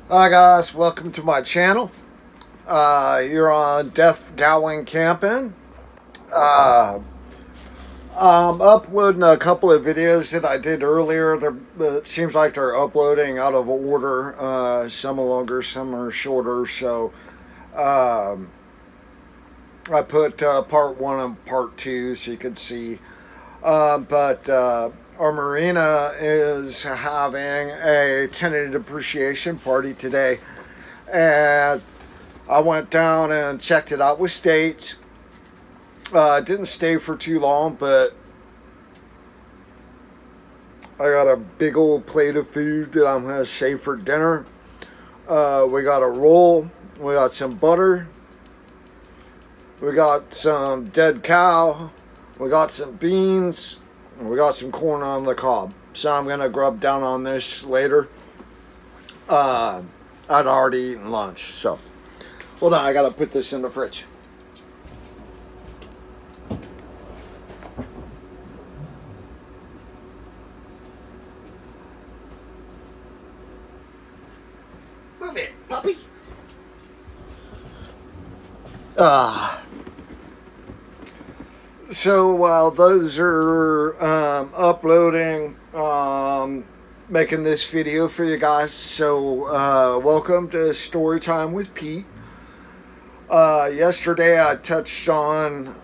Hi guys, welcome to my channel. You're on Deaf Gowing Camping. I'm uploading a couple of videos that I did earlier. It seems like they're uploading out of order. Some are longer, some are shorter. So I put part one and part two so you could see. But our marina is having a tenant appreciation party today, and I went down and checked it out with States. Didn't stay for too long, but I got a big old plate of food that I'm going to save for dinner. We got a roll, we got some butter, we got some dead cow, we got some beans, and we got some corn on the cob. So I'm going to grub down on this later. I'd already eaten lunch, so hold on, I got to put this in the fridge. Move it, puppy. So while those are uploading, making this video for you guys, so welcome to Storytime with Pete. Yesterday I touched on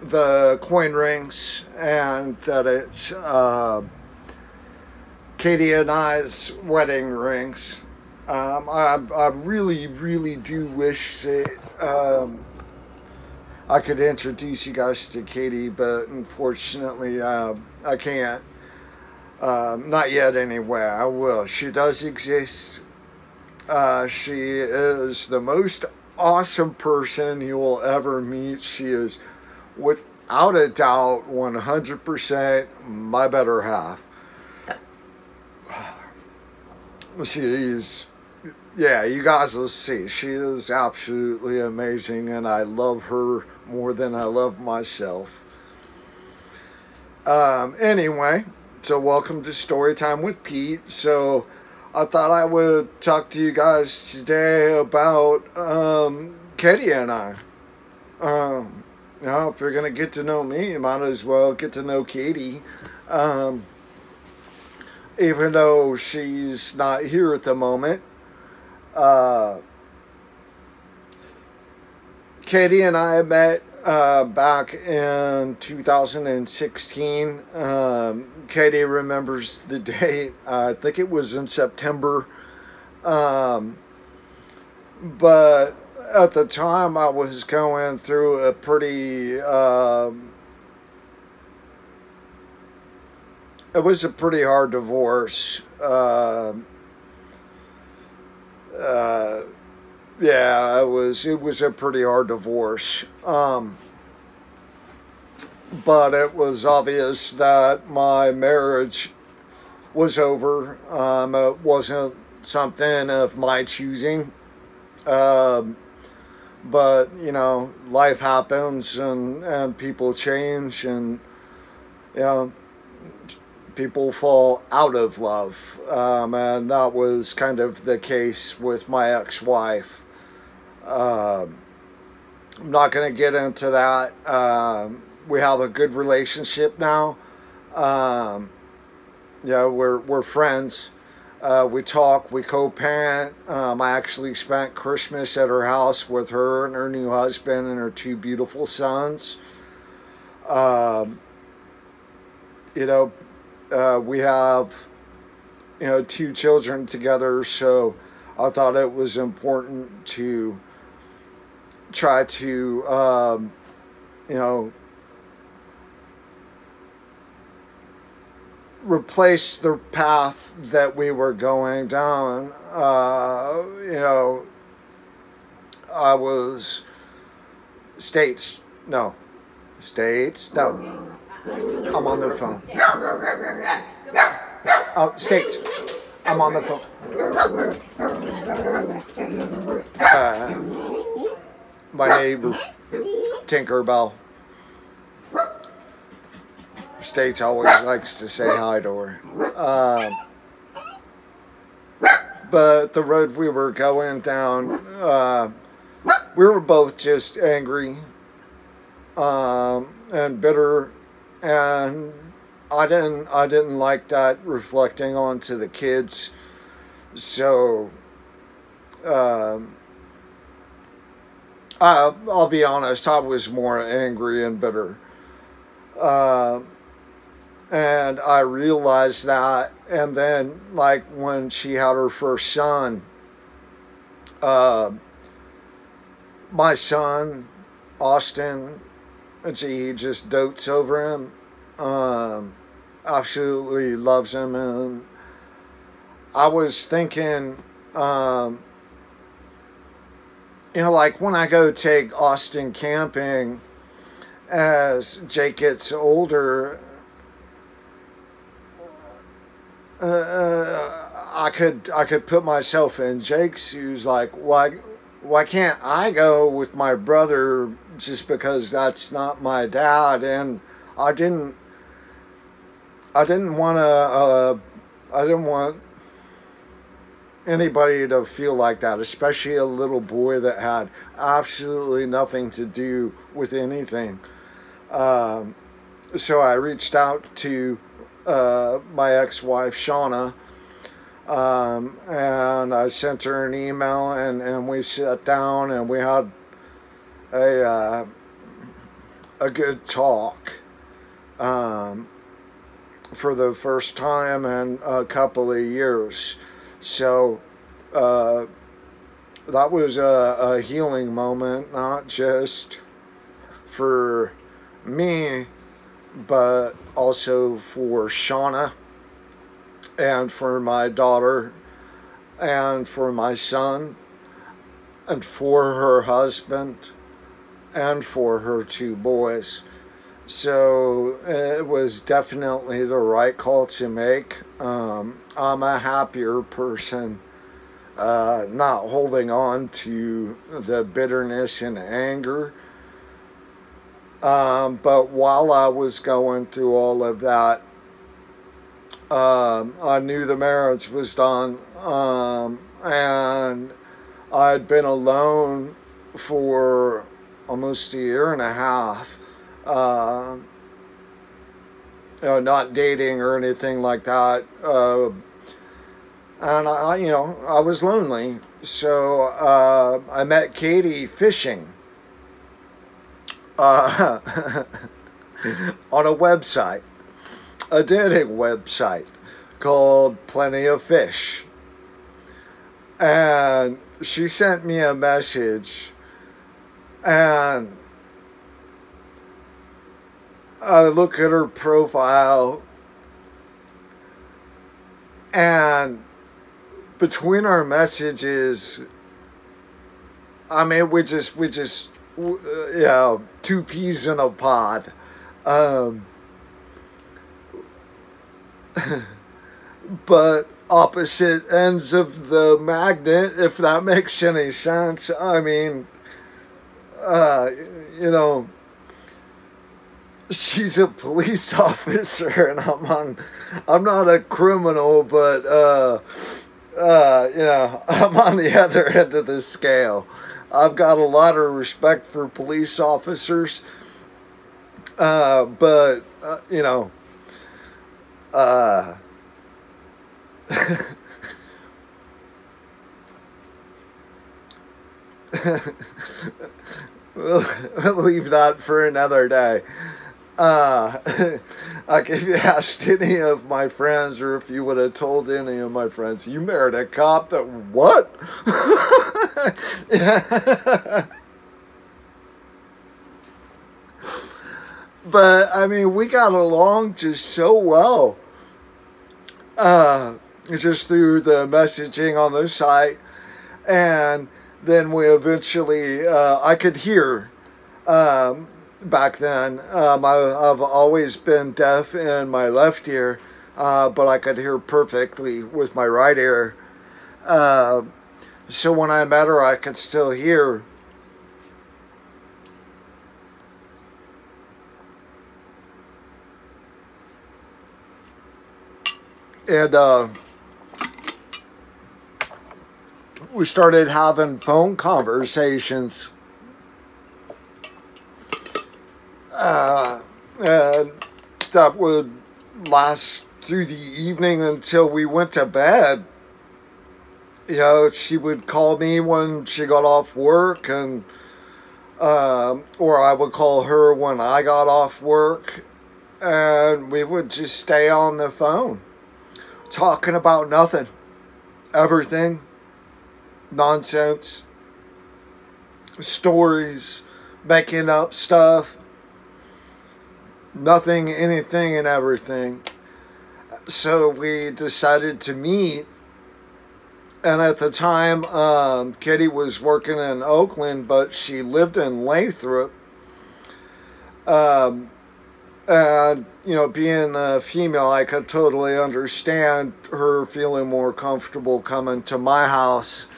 the coin rings, and that it's Katie and I's wedding rings. I really do wish that I could introduce you guys to Katie, but unfortunately I can't. Not yet anyway. I will. She does exist. She is the most awesome person you will ever meet. She is, without a doubt, 100% my better half. She's, yeah, you guys will see. She is absolutely amazing, and I love her more than I love myself. Anyway, so welcome to Storytime with Pete. So I thought I would talk to you guys today about Katie and I. You know, if you're going to get to know me, you might as well get to know Katie. Even though she's not here at the moment. Katie and I met back in 2016. Katie remembers the date. I think it was in September. But at the time I was going through a pretty... it was a pretty hard divorce. Yeah, it was a pretty hard divorce. But it was obvious that my marriage was over. It wasn't something of my choosing. But, you know, life happens, and people change, and, you know, people fall out of love, and that was kind of the case with my ex-wife. I'm not going to get into that. We have a good relationship now. You know, we're friends. We talk, we co-parent. I actually spent Christmas at her house with her and her new husband and her two beautiful sons. You know, we have, you know, two children together, so I thought it was important to try to, you know, replace the path that we were going down. You know, I was States, no. I'm on the phone. Oh, States. I'm on the phone. My neighbor, Tinkerbell. States always likes to say hi to her. but the road we were going down, we were both just angry and bitter, and I didn't like that reflecting onto the kids. So I'll be honest, I was more angry and bitter. And I realized that, and then like when she had her first son, my son Austin, he just dotes over him, absolutely loves him. And I was thinking, like when I go take Austin camping as Jake gets older, I could put myself in Jake's shoes. Like, why can't I go with my brother just because that's not my dad? And I didn't want anybody to feel like that, especially a little boy that had absolutely nothing to do with anything. So I reached out to my ex-wife Shauna, and I sent her an email, and we sat down and we had a good talk for the first time in a couple of years. So that was a healing moment, not just for me, but also for Shauna, and for my daughter, and for my son, and for her husband, and for her two boys. So it was definitely the right call to make. I'm a happier person, not holding on to the bitterness and anger. But while I was going through all of that, I knew the marriage was done, and I'd been alone for almost a year and a half, not dating or anything like that, and I was lonely, so I met Katie fishing on a website, a dating website called Plenty of Fish. And she sent me a message, and I look at her profile, and between our messages, I mean, we just two peas in a pod. But opposite ends of the magnet, if that makes any sense. I mean, she's a police officer, and I'm not a criminal, but I'm on the other end of the scale. I've got a lot of respect for police officers, but we'll leave that for another day. Like if you asked any of my friends, or if you would have told any of my friends, you married a cop, that what? But I mean, we got along just so well, just through the messaging on the site. And then we eventually, I could hear, back then, I've always been deaf in my left ear, but I could hear perfectly with my right ear. So when I met her, I could still hear. And we started having phone conversations. And that would last through the evening until we went to bed. You know, she would call me when she got off work, and or I would call her when I got off work, and we would just stay on the phone talking about nothing, everything, nonsense, stories, making up stuff, nothing, anything, and everything. So we decided to meet. And at the time, Kitty was working in Oakland, but she lived in Lathrop. And, you know, being a female, I could totally understand her feeling more comfortable coming to my house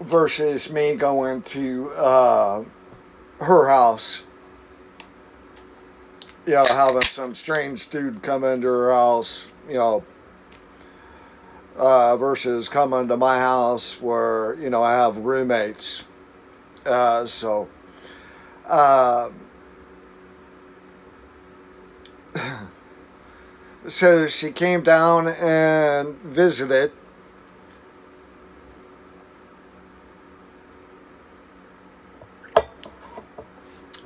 versus me going to her house. You know, having some strange dude come into her house, you know, versus coming to my house where, you know, I have roommates. So she came down and visited.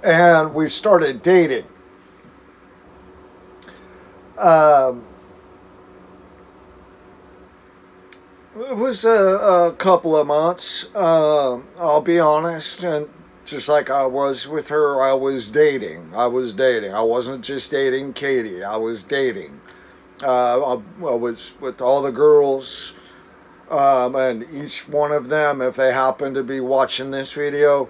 And we started dating. It was a couple of months, I'll be honest, and just like I was with her, I was dating. I wasn't just dating Katie, I was dating. I was with all the girls, and each one of them, if they happen to be watching this video,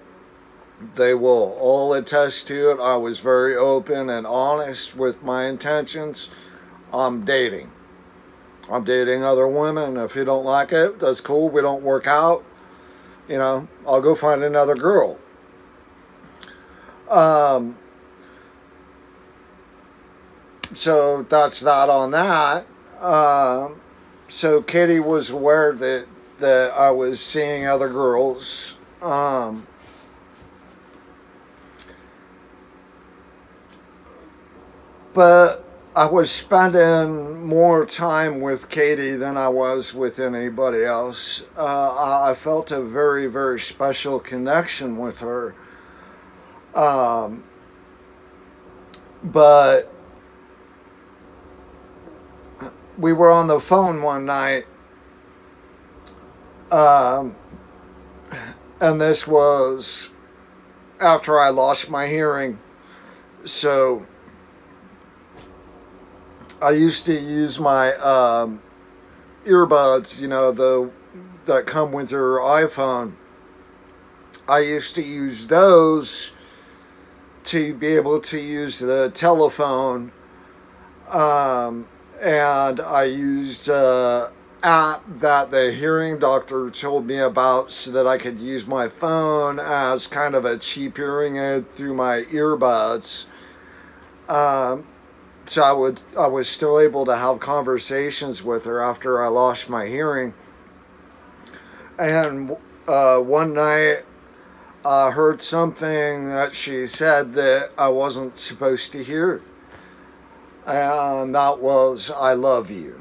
they will all attest to it. I was very open and honest with my intentions. I'm dating. I'm dating other women. If you don't like it, that's cool. We don't work out. You know, I'll go find another girl. So that's that on that. So Katie was aware that I was seeing other girls. But I was spending more time with Katie than I was with anybody else. I felt a very, very special connection with her. But we were on the phone one night, and this was after I lost my hearing. So I used to use my earbuds, you know, that come with your iPhone. I used to use those to be able to use the telephone, and I used an app that the hearing doctor told me about so that I could use my phone as kind of a cheap hearing aid through my earbuds. So I was still able to have conversations with her after I lost my hearing. And one night I heard something that she said that I wasn't supposed to hear. And that was, "I love you,"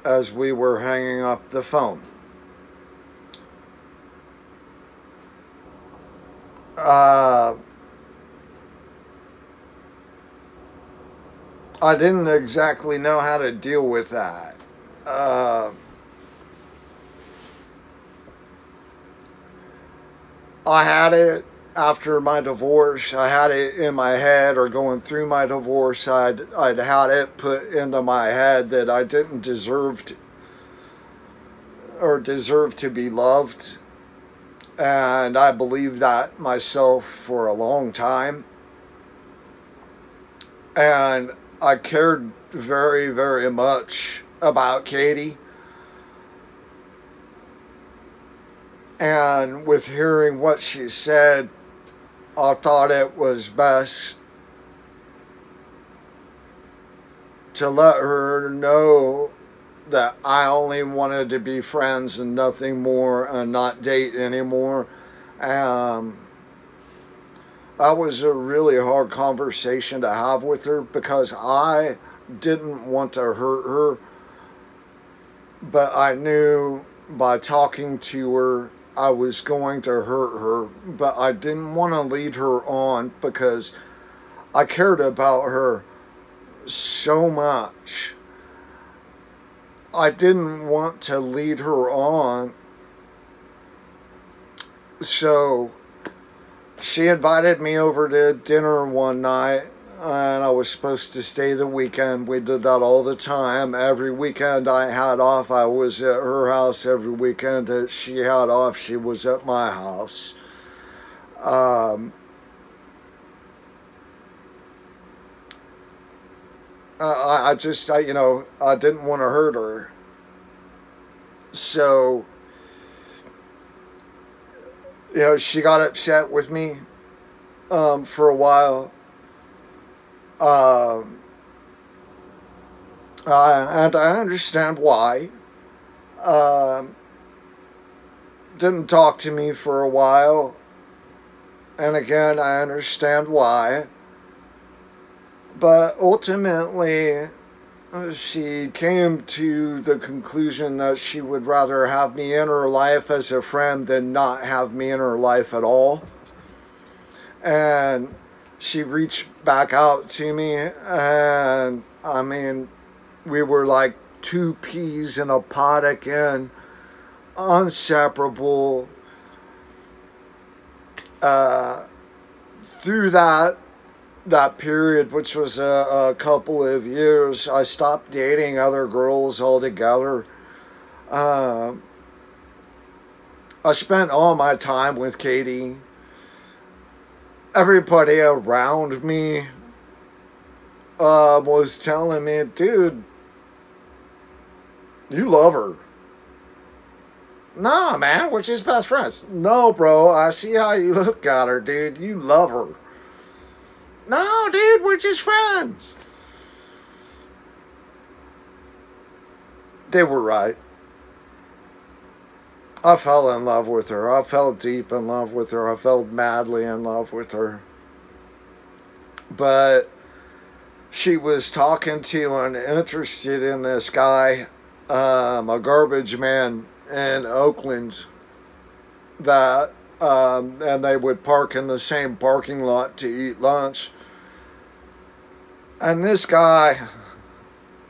as we were hanging up the phone. I didn't exactly know how to deal with that. I had it after my divorce. I had it in my head, or going through my divorce, I'd had it put into my head that I didn't deserve to be loved. And I believed that myself for a long time. And I cared very, very much about Katie. And with hearing what she said, I thought it was best to let her know that I only wanted to be friends and nothing more and not date anymore. Um, that was a really hard conversation to have with her because I didn't want to hurt her, but I knew by talking to her I was going to hurt her, but I didn't want to lead her on because I cared about her so much. I didn't want to lead her on. So she invited me over to dinner one night, and I was supposed to stay the weekend. We did that all the time. Every weekend I had off, I was at her house. Every weekend that she had off, she was at my house. I just, I didn't want to hurt her. So, she got upset with me for a while. And I understand why. Didn't talk to me for a while. And again, I understand why. But ultimately, she came to the conclusion that she would rather have me in her life as a friend than not have me in her life at all. And she reached back out to me, and I mean, we were like two peas in a pod again, inseparable. Through that period, which was a couple of years, I stopped dating other girls altogether. I spent all my time with Katie. Everybody around me was telling me, dude, you love her. Nah, man, we're just best friends. No, bro, I see how you look at her, dude. You love her. No, dude, we're just friends. They were right. I fell in love with her. I fell deep in love with her. I fell madly in love with her. But she was talking to and interested in this guy, a garbage man in Oakland, that and they would park in the same parking lot to eat lunch. And this guy,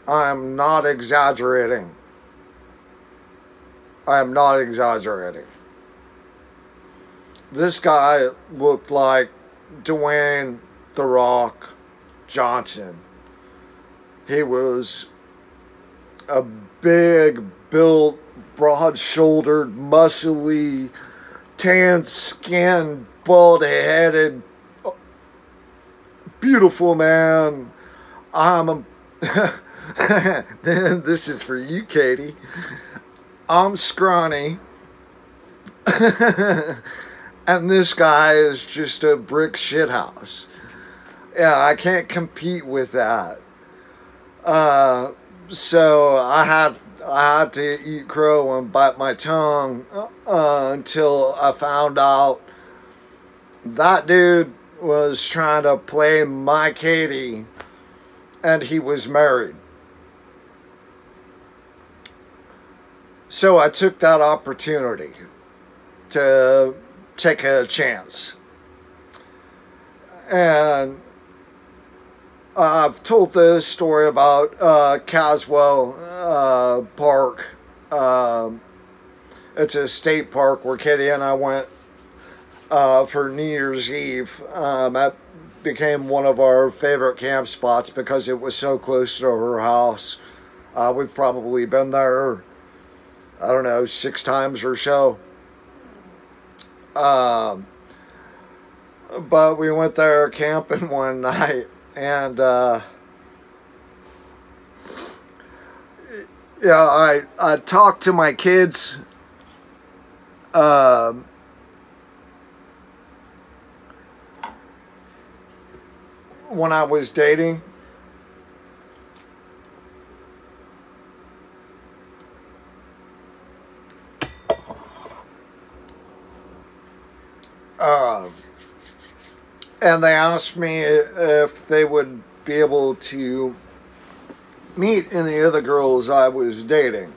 I'm not exaggerating. I am not exaggerating. This guy looked like Dwayne "The Rock" Johnson. He was a big built, broad-shouldered, muscly, tan-skinned, bald-headed, beautiful man. This is for you, Katie. I'm scrawny. And this guy is just a brick shithouse. Yeah, I can't compete with that. So I had to eat crow and bite my tongue until I found out that dude was trying to play my Katie, and he was married. So I took that opportunity to take a chance. And I've told this story about Caswell Park. It's a state park where Katie and I went for New Year's Eve. That became one of our favorite camp spots because it was so close to her house. We've probably been there, I don't know, 6 times or so. But we went there camping one night, and yeah, I talked to my kids when I was dating. Uh, and they asked me if they would be able to meet any of the girls I was dating.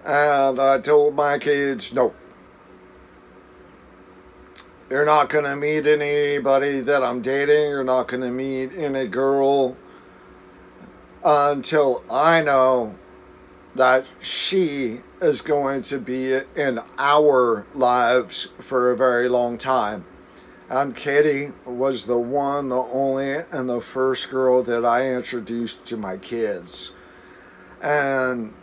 And I told my kids, nope. You're not going to meet anybody that I'm dating. You're not going to meet any girl until I know that she is going to be in our lives for a very long time. And Katie was the one, the only, and the first girl that I introduced to my kids. And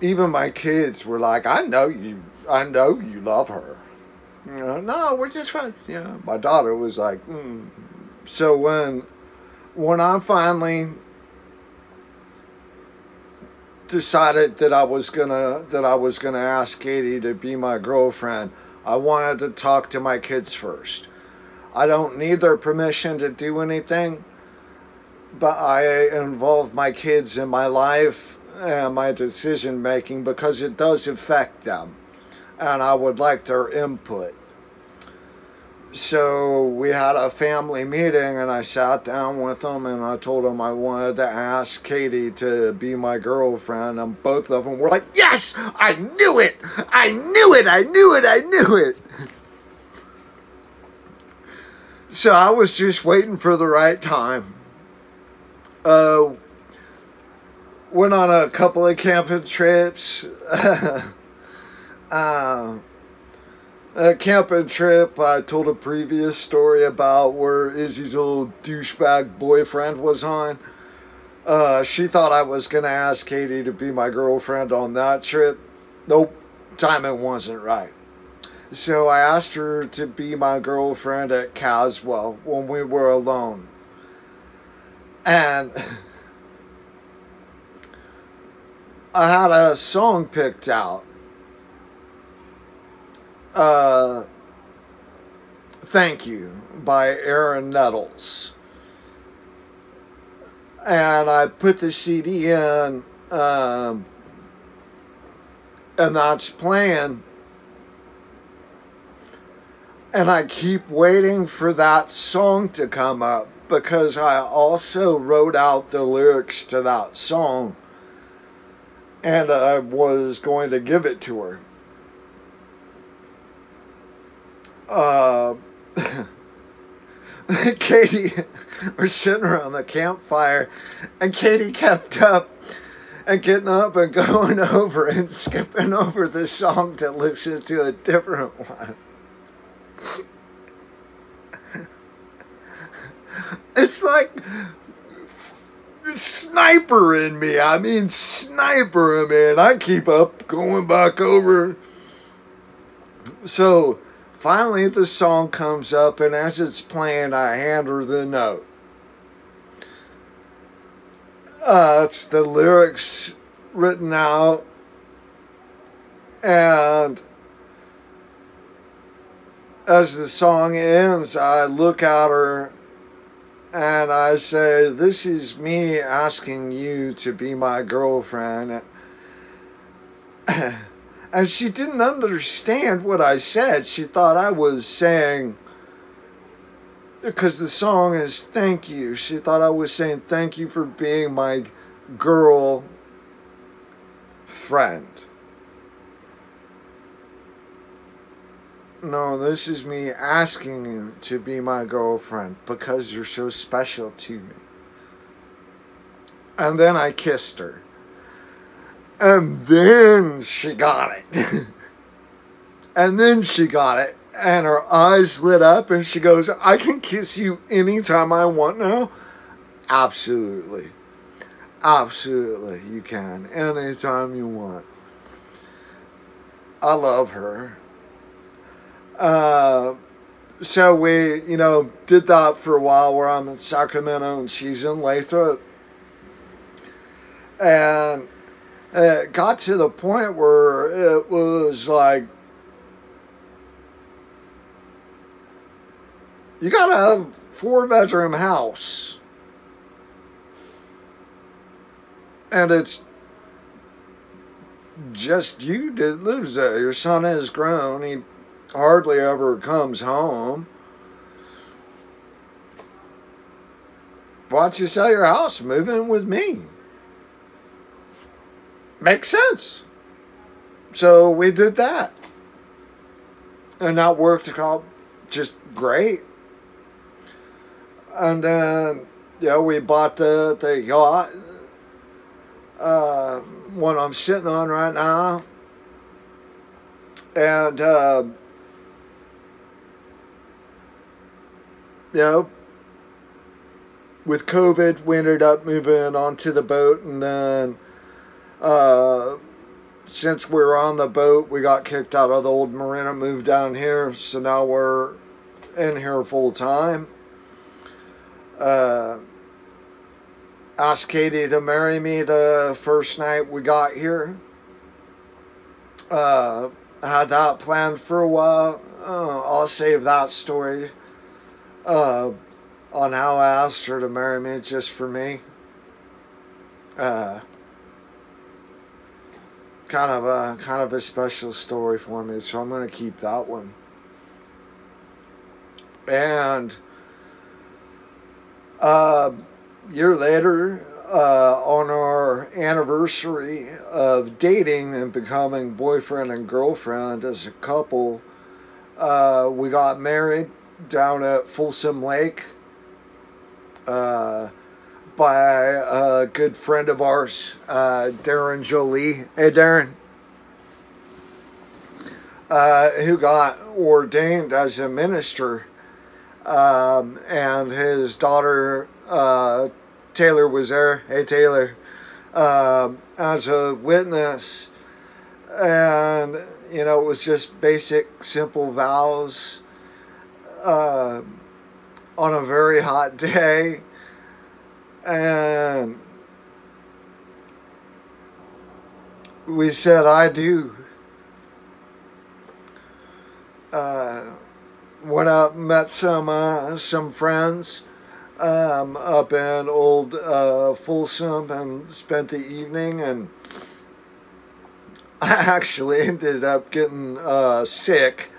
even my kids were like, I know you love her. You know, no, we're just friends. You know, my daughter was like, So when I finally decided that I was gonna ask Katie to be my girlfriend, I wanted to talk to my kids first. I don't need their permission to do anything, but I involve my kids in my life and my decision making because it does affect them, and I would like their input. So we had a family meeting, and I sat down with them, and I told them I wanted to ask Katie to be my girlfriend, and both of them were like, yes, I knew it, I knew it, I knew it, I knew it. So I was just waiting for the right time. Went on a couple of camping trips. A camping trip, I told a previous story about where Izzy's old douchebag boyfriend was on. She thought I was going to ask Katie to be my girlfriend on that trip. Nope, timing wasn't right. So I asked her to be my girlfriend at Caswell when we were alone. And I had a song picked out. Thank You by Aaron Nettles. And I put the CD in, and that's playing. And I keep waiting for that song to come up because I also wrote out the lyrics to that song. And I was going to give it to her. Katie, we're sitting around the campfire, and Katie kept up and getting up and going over and skipping over the song to listen to a different one. It's like sniper in me. I mean, sniper in me, and I keep up going back over. So finally, the song comes up, and as it's playing, I hand her the note. It's the lyrics written out, and as the song ends, I look at her, and I say, this is me asking you to be my girlfriend. And she didn't understand what I said. She thought I was saying, because the song is thank you, she thought I was saying thank you for being my girl friend. No, this is me asking you to be my girlfriend because you're so special to me. And then I kissed her. And then she got it. And then she got it. And her eyes lit up and she goes, I can kiss you anytime I want now? Absolutely. Absolutely, you can. Anytime you want. I love her. So we, did that for a while where I'm in Sacramento and she's in Lathrop. And it got to the point where it was like, you gotta have a 4-bedroom house. And it's just you that lives there. Your son is grown. He hardly ever comes home. Why don't you sell your house and move in with me? Makes sense. So we did that. And that worked out just great. And then, we bought the yacht. One I'm sitting on right now. And, with COVID, we ended up moving onto the boat. And then, since we were on the boat, we got kicked out of the old marina, moved down here. So now we're in here full time. Asked Katie to marry me the first night we got here. I had that planned for a while. I'll save that story on how I asked her to marry me just for me. Kind of a special story for me, so I'm going to keep that one. And year later, on our anniversary of dating and becoming boyfriend and girlfriend as a couple, we got married down at Folsom Lake by a good friend of ours, Darren Jolie. Hey, Darren. Who got ordained as a minister. And his daughter, Taylor, was there. Hey, Taylor. As a witness. And, it was just basic, simple vows on a very hot day. And we said, I do. Went out and met some friends up in old Folsom and spent the evening, and I actually ended up getting sick.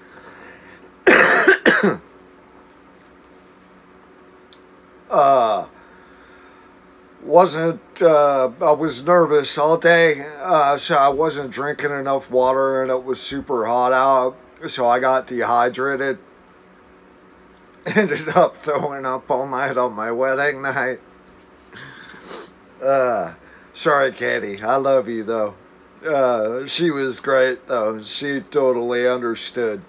I was nervous all day, so I wasn't drinking enough water, and it was super hot out, so I got dehydrated. Ended up throwing up all night on my wedding night. Sorry, Katie. I love you, though. She was great, though. She totally understood.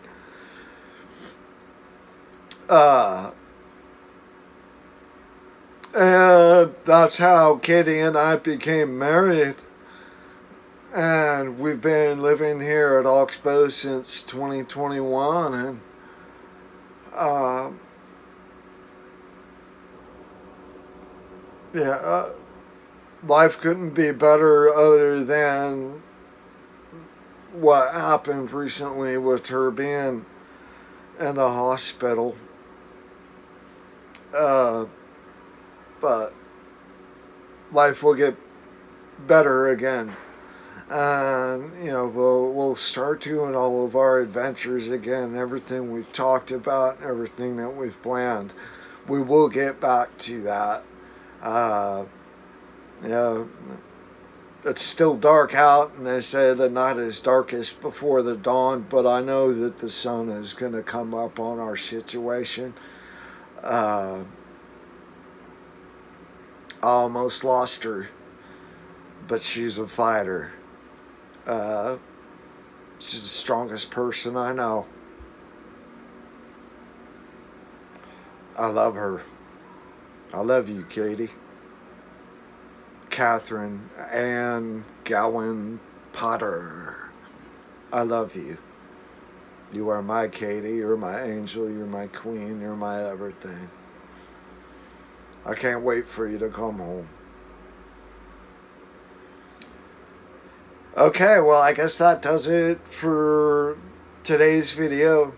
And that's how Katie and I became married. And we've been living here at Oxbow since 2021. And life couldn't be better other than what happened recently with her being in the hospital. But life will get better again. And, we'll start doing all of our adventures again. Everything we've talked about, everything that we've planned. We will get back to that. It's still dark out, and they say the night is darkest before the dawn, but I know that the sun is going to come up on our situation. I almost lost her, but she's a fighter. She's the strongest person I know. I love her. I love you, Katie. Catherine Ann Gowan Potter. I love you. You are my Katie. You're my angel. You're my queen. You're my everything. I can't wait for you to come home. Okay, well, I guess that does it for today's video.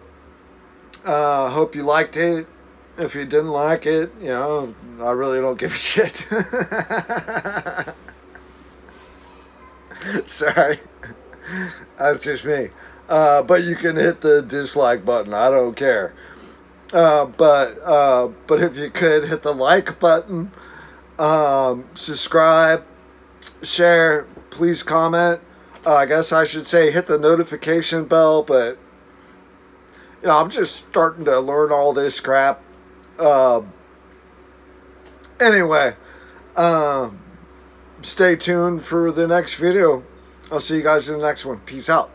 Hope you liked it. If you didn't like it, I really don't give a shit. Sorry. That's just me. But you can hit the dislike button. I don't care. But if you could hit the like button, subscribe, share, please comment. I guess I should say hit the notification bell, but you know, I'm just starting to learn all this crap. Anyway, stay tuned for the next video. I'll see you guys in the next one. Peace out.